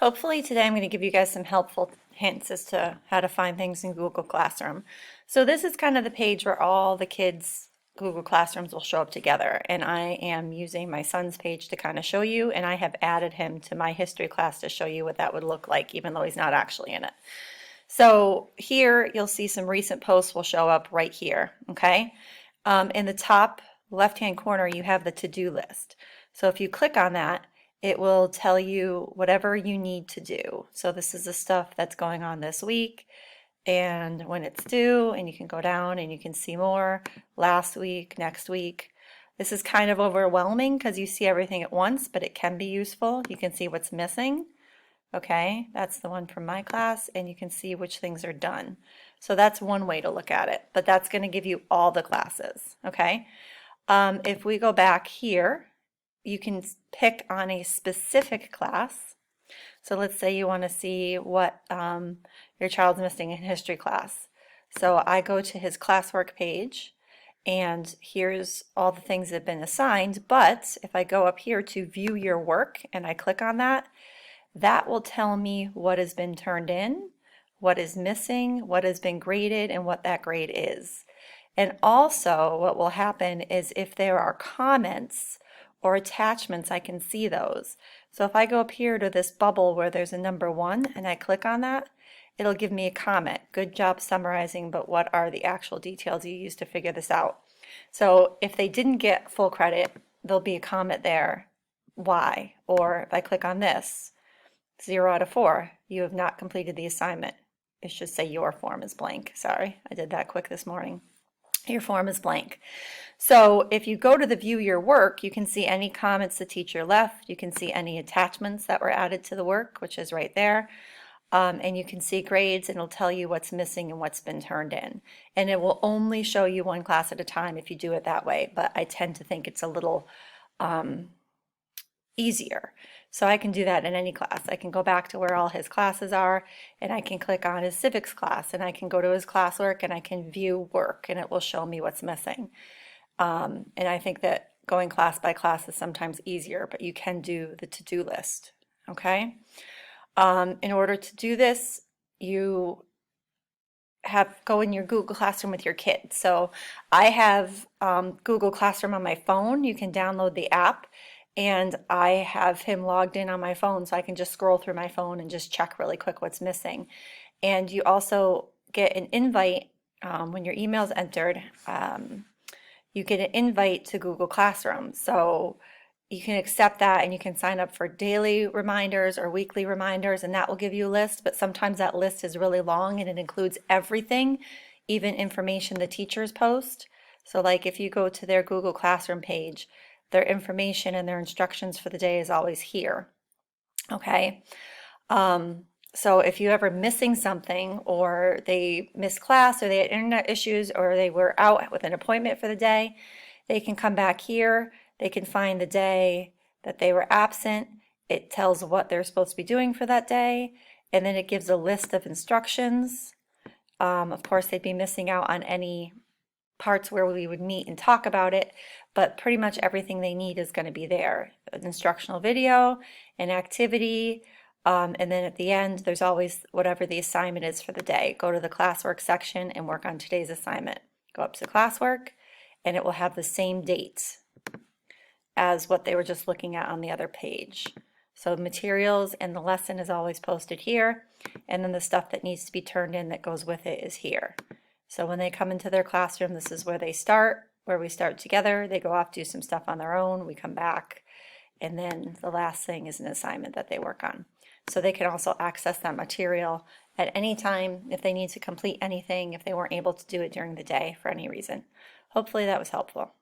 Hopefully today I'm going to give you guys some helpful hints as to how to find things in Google Classroom. So this is kind of the page where all the kids' Google Classrooms will show up together, and I am using my son's page to kind of show you, and I have added him to my history class to show you what that would look like even though he's not actually in it. So here you'll see some recent posts will show up right here, okay? In the top left-hand corner you have the to-do list. So if you click on that, it will tell you whatever you need to do. So this is the stuff that's going on this week and when it's due, and you can go down and you can see more last week, next week. This is kind of overwhelming because you see everything at once, but it can be useful. You can see what's missing. Okay, that's the one from my class, and you can see which things are done. So that's one way to look at it, but that's going to give you all the classes. Okay, if we go back here, you can pick on a specific class. So let's say you want to see what your child's missing in history class. So I go to his classwork page, and here's all the things that have been assigned, but if I go up here to view your work and I click on that, that will tell me what has been turned in, what is missing, what has been graded, and what that grade is. And also what will happen is if there are comments or attachments, I can see those. So if I go up here to this bubble where there's a number 1 and I click on that, it'll give me a comment. Good job summarizing, but what are the actual details you used to figure this out? So if they didn't get full credit, there'll be a comment there. Why? Or if I click on this, 0 out of 4, you have not completed the assignment. It should say your form is blank. Sorry, I did that quick this morning. Your form is blank. So if you go to the view your work, you can see any comments the teacher left. You can see any attachments that were added to the work, which is right there. And you can see grades, and it'll tell you what's missing and what's been turned in. And it will only show you one class at a time if you do it that way, but I tend to think it's a little easier. So I can do that in any class. I can go back to where all his classes are, and I can click on his civics class, and I can go to his classwork, and I can view work, and it will show me what's missing. And I think that going class by class is sometimes easier, but you can do the to-do list, okay? In order to do this, you go in your Google Classroom with your kids. So I have Google Classroom on my phone. You can download the app, and I have him logged in on my phone, so I can just scroll through my phone and just check really quick what's missing. And you also get an invite when your email is entered. You get an invite to Google Classroom. So you can accept that, and you can sign up for daily reminders or weekly reminders, and that will give you a list. But sometimes that list is really long, and it includes everything, even information the teachers post. So like if you go to their Google Classroom page, their information and their instructions for the day is always here. Okay. So if you ever missing something, or they missed class, or they had internet issues, or they were out with an appointment for the day, they can come back here. They can find the day that they were absent. It tells what they're supposed to be doing for that day, and then it gives a list of instructions. Of course, they'd be missing out on any parts where we would meet and talk about it, but pretty much everything they need is going to be there. An instructional video, an activity, and then at the end there's always whatever the assignment is for the day. Go to the classwork section and work on today's assignment. Go up to classwork, and it will have the same dates as what they were just looking at on the other page. So materials and the lesson is always posted here, and then the stuff that needs to be turned in that goes with it is here. So when they come into their classroom, this is where they start, where we start together. They go off, do some stuff on their own, we come back, and then the last thing is an assignment that they work on. So they can also access that material at any time if they need to complete anything, if they weren't able to do it during the day for any reason. Hopefully that was helpful.